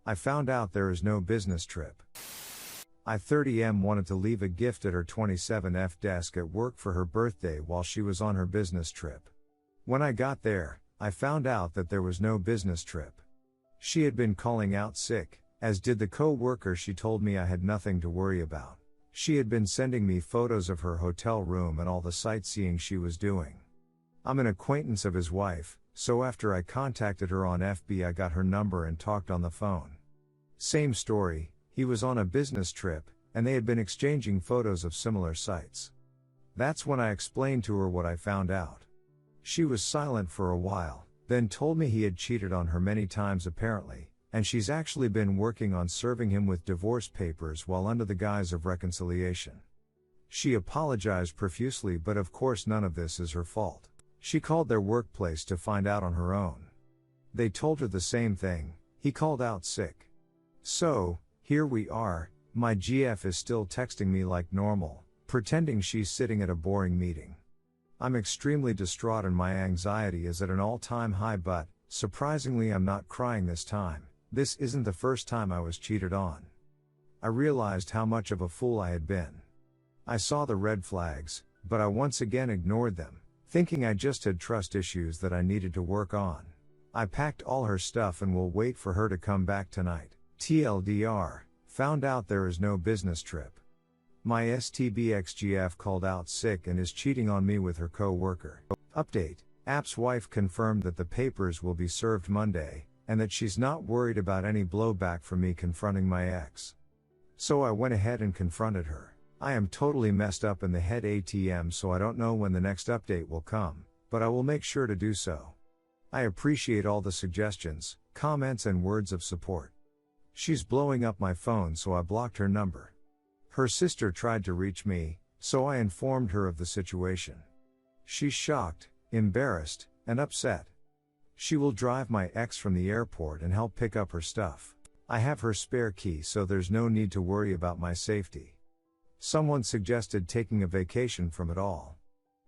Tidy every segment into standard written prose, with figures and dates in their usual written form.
I found out there is no business trip. I 30M wanted to leave a gift at her 27F desk at work for her birthday while she was on her business trip. When I got there, I found out that there was no business trip. She had been calling out sick, as did the co-worker. She told me I had nothing to worry about. She had been sending me photos of her hotel room and all the sightseeing she was doing. I'm an acquaintance of his wife, so after I contacted her on FB I got her number and talked on the phone. Same story, he was on a business trip, and they had been exchanging photos of similar sites. That's when I explained to her what I found out. She was silent for a while, then told me he had cheated on her many times apparently, and she's actually been working on serving him with divorce papers while under the guise of reconciliation. She apologized profusely, but of course none of this is her fault. She called their workplace to find out on her own. They told her the same thing, he called out sick. So, here we are, my GF is still texting me like normal, pretending she's sitting at a boring meeting. I'm extremely distraught and my anxiety is at an all-time high, but, surprisingly I'm not crying this time. This isn't the first time I was cheated on. I realized how much of a fool I had been. I saw the red flags, but I once again ignored them, thinking I just had trust issues that I needed to work on. I packed all her stuff and will wait for her to come back tonight. TLDR, found out there is no business trip. My STBXGF called out sick and is cheating on me with her co-worker. Update, App's wife confirmed that the papers will be served Monday, and that she's not worried about any blowback from me confronting my ex. So I went ahead and confronted her. I am totally messed up in the head ATM, so I don't know when the next update will come, but I will make sure to do so. I appreciate all the suggestions, comments and words of support. She's blowing up my phone, so I blocked her number. Her sister tried to reach me, so I informed her of the situation. She's shocked, embarrassed, and upset. She will drive my ex from the airport and help pick up her stuff. I have her spare key, so there's no need to worry about my safety. Someone suggested taking a vacation from it all.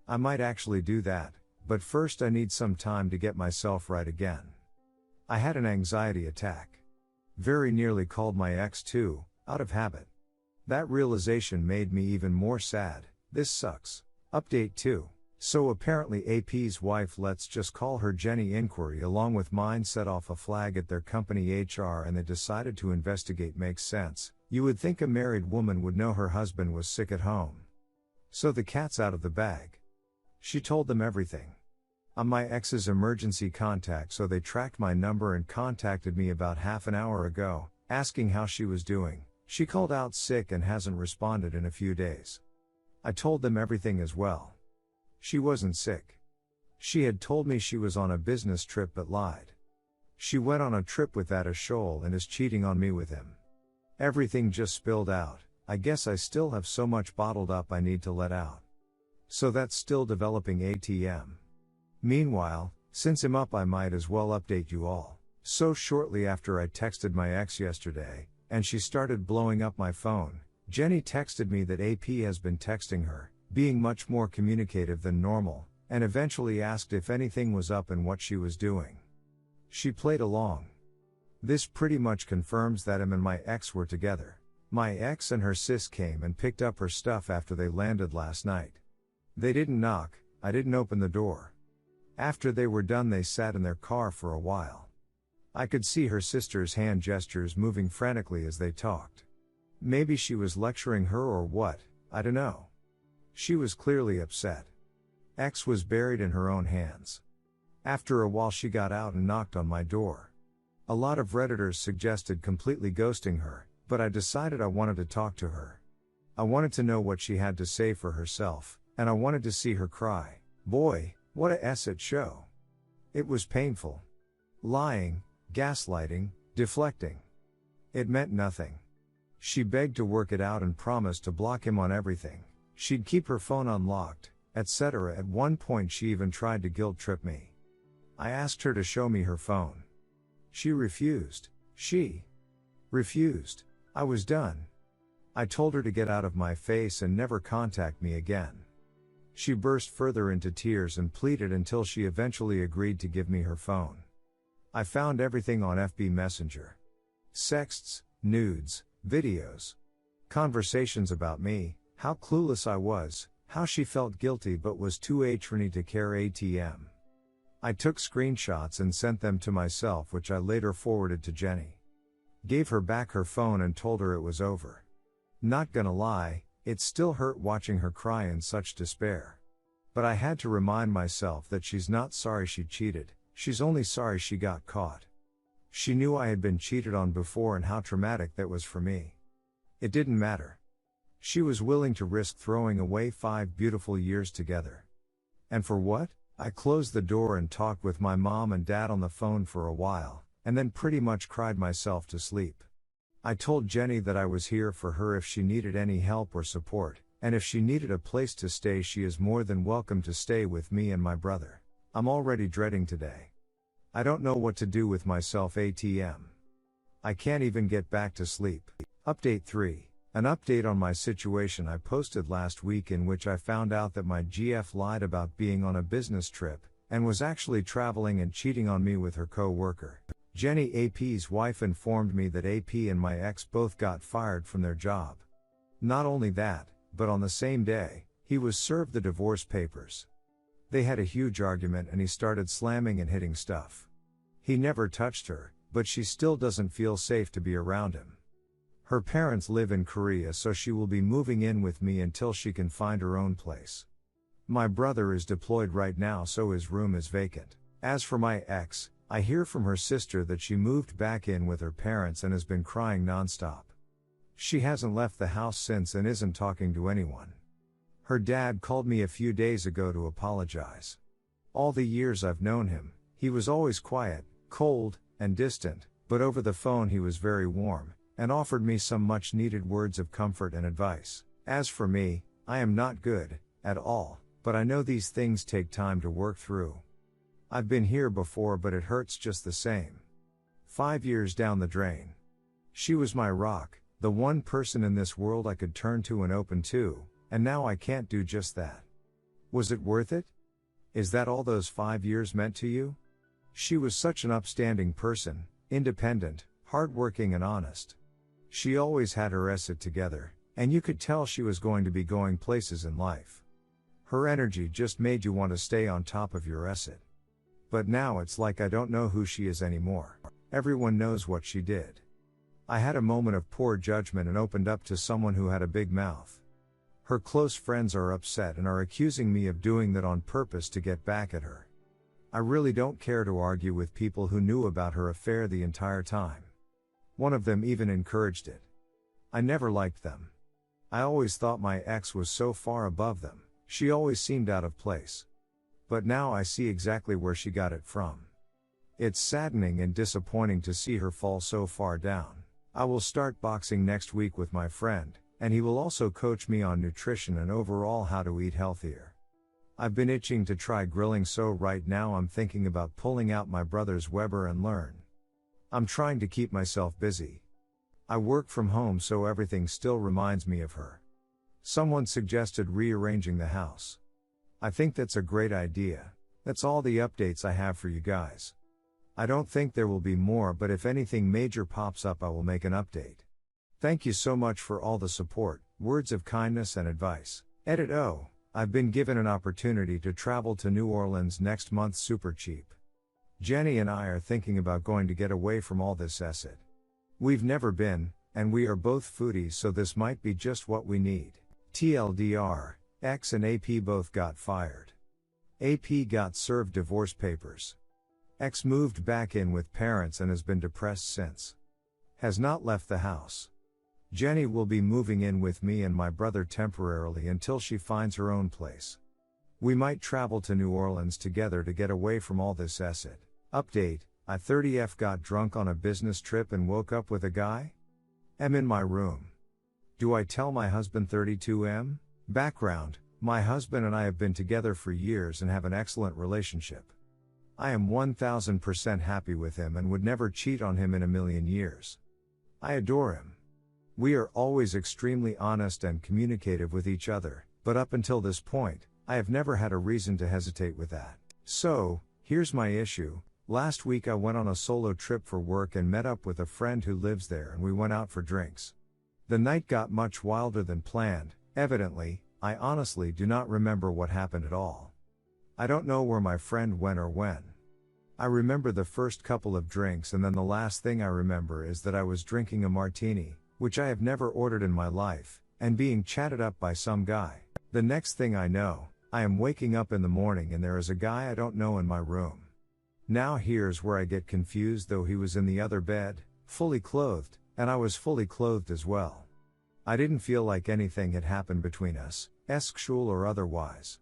I might actually do that, but first I need some time to get myself right again. I had an anxiety attack. Very nearly called my ex too, out of habit. That realization made me even more sad. This sucks. Update 2. So apparently AP's wife, let's just call her Jenny, inquiry along with mine set off a flag at their company HR and they decided to investigate. Makes sense. You would think a married woman would know her husband was sick at home. So the cat's out of the bag. She told them everything. I'm my ex's emergency contact, so they tracked my number and contacted me about half an hour ago, asking how she was doing. She called out sick and hasn't responded in a few days. I told them everything as well. She wasn't sick. She had told me she was on a business trip but lied. She went on a trip with that Ashol and is cheating on me with him. Everything just spilled out. I guess I still have so much bottled up I need to let out. So that's still developing ATM. Meanwhile, since I'm up I might as well update you all. So shortly after I texted my ex yesterday, and she started blowing up my phone, Jenny texted me that AP has been texting her, being much more communicative than normal, and eventually asked if anything was up and what she was doing. She played along. This pretty much confirms that him and my ex were together. My ex and her sis came and picked up her stuff after they landed last night. They didn't knock, I didn't open the door. After they were done they sat in their car for a while. I could see her sister's hand gestures moving frantically as they talked. Maybe she was lecturing her or what, I don't know. She was clearly upset. Ex was buried in her own hands. After a while she got out and knocked on my door. A lot of Redditors suggested completely ghosting her, but I decided I wanted to talk to her. I wanted to know what she had to say for herself, and I wanted to see her cry. Boy, what a shit show. It was painful. Lying, gaslighting, deflecting. It meant nothing. She begged to work it out and promised to block him on everything. She'd keep her phone unlocked, etc. At one point she even tried to guilt trip me. I asked her to show me her phone. She refused. She refused. I was done. I told her to get out of my face and never contact me again. She burst further into tears and pleaded until she eventually agreed to give me her phone. I found everything on FB Messenger. Sexts, nudes, videos. Conversations about me, how clueless I was, how she felt guilty but was too attorney to care ATM. I took screenshots and sent them to myself, which I later forwarded to Jenny. Gave her back her phone and told her it was over. Not gonna lie, it still hurt watching her cry in such despair. But I had to remind myself that she's not sorry she cheated, she's only sorry she got caught. She knew I had been cheated on before and how traumatic that was for me. It didn't matter. She was willing to risk throwing away 5 beautiful years together. And for what? I closed the door and talked with my mom and dad on the phone for a while, and then pretty much cried myself to sleep. I told Jenny that I was here for her if she needed any help or support, and if she needed a place to stay, she is more than welcome to stay with me and my brother. I'm already dreading today. I don't know what to do with myself ATM. I can't even get back to sleep. Update 3. An update on my situation I posted last week, in which I found out that my GF lied about being on a business trip, and was actually traveling and cheating on me with her co-worker. Jenny, AP's wife, informed me that AP and my ex both got fired from their job. Not only that, but on the same day, he was served the divorce papers. They had a huge argument and he started slamming and hitting stuff. He never touched her, but she still doesn't feel safe to be around him. Her parents live in Korea, so she will be moving in with me until she can find her own place. My brother is deployed right now, so his room is vacant. As for my ex, I hear from her sister that she moved back in with her parents and has been crying nonstop. She hasn't left the house since and isn't talking to anyone. Her dad called me a few days ago to apologize. All the years I've known him, he was always quiet, cold, and distant, but over the phone he was very warm, and offered me some much needed words of comfort and advice. As for me, I am not good at all, but I know these things take time to work through. I've been here before, but it hurts just the same. 5 years down the drain. She was my rock, the one person in this world I could turn to and open to, and now I can't do just that. Was it worth it? Is that all those 5 years meant to you? She was such an upstanding person, independent, hardworking and honest. She always had her shit together, and you could tell she was going to be going places in life. Her energy just made you want to stay on top of your shit. But now it's like I don't know who she is anymore. Everyone knows what she did. I had a moment of poor judgment and opened up to someone who had a big mouth. Her close friends are upset and are accusing me of doing that on purpose to get back at her. I really don't care to argue with people who knew about her affair the entire time. One of them even encouraged it. I never liked them. I always thought my ex was so far above them, she always seemed out of place. But now I see exactly where she got it from. It's saddening and disappointing to see her fall so far down. I will start boxing next week with my friend, and he will also coach me on nutrition and overall how to eat healthier. I've been itching to try grilling, so right now I'm thinking about pulling out my brother's Weber and learn. I'm trying to keep myself busy. I work from home, so everything still reminds me of her. Someone suggested rearranging the house. I think that's a great idea. That's all the updates I have for you guys. I don't think there will be more, but if anything major pops up I will make an update. Thank you so much for all the support, words of kindness and advice. Edit O. I've been given an opportunity to travel to New Orleans next month super cheap. Jenny and I are thinking about going to get away from all this shit. We've never been, and we are both foodies, so this might be just what we need. TLDR, X and AP both got fired. AP got served divorce papers. X moved back in with parents and has been depressed since. Has not left the house. Jenny will be moving in with me and my brother temporarily until she finds her own place. We might travel to New Orleans together to get away from all this shit. Update, I 30F got drunk on a business trip and woke up with a guy? Am in my room. Do I tell my husband 32M? Background, my husband and I have been together for years and have an excellent relationship. I am 1000% happy with him and would never cheat on him in a million years. I adore him. We are always extremely honest and communicative with each other, but up until this point, I have never had a reason to hesitate with that. So, here's my issue. Last week I went on a solo trip for work and met up with a friend who lives there and we went out for drinks. The night got much wilder than planned, evidently. I honestly do not remember what happened at all. I don't know where my friend went or when. I remember the first couple of drinks and then the last thing I remember is that I was drinking a martini, which I have never ordered in my life, and being chatted up by some guy. The next thing I know, I am waking up in the morning and there is a guy I don't know in my room. Now here's where I get confused though he was in the other bed, fully clothed, and I was fully clothed as well. I didn't feel like anything had happened between us, sexual or otherwise.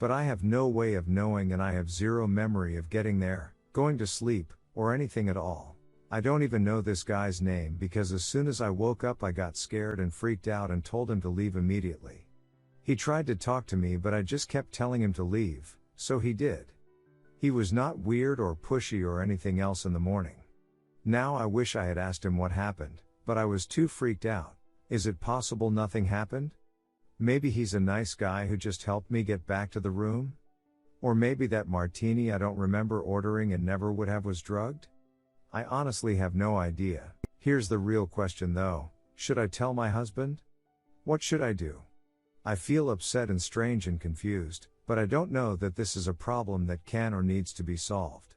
But I have no way of knowing and I have zero memory of getting there, going to sleep, or anything at all. I don't even know this guy's name because as soon as I woke up I got scared and freaked out and told him to leave immediately. He tried to talk to me but I just kept telling him to leave, so he did. He was not weird or pushy or anything else in the morning. Now I wish I had asked him what happened, but I was too freaked out. Is it possible nothing happened? Maybe he's a nice guy who just helped me get back to the room? Or maybe that martini I don't remember ordering and never would have was drugged? I honestly have no idea. Here's the real question though, should I tell my husband? What should I do? I feel upset and strange and confused, but I don't know that this is a problem that can or needs to be solved.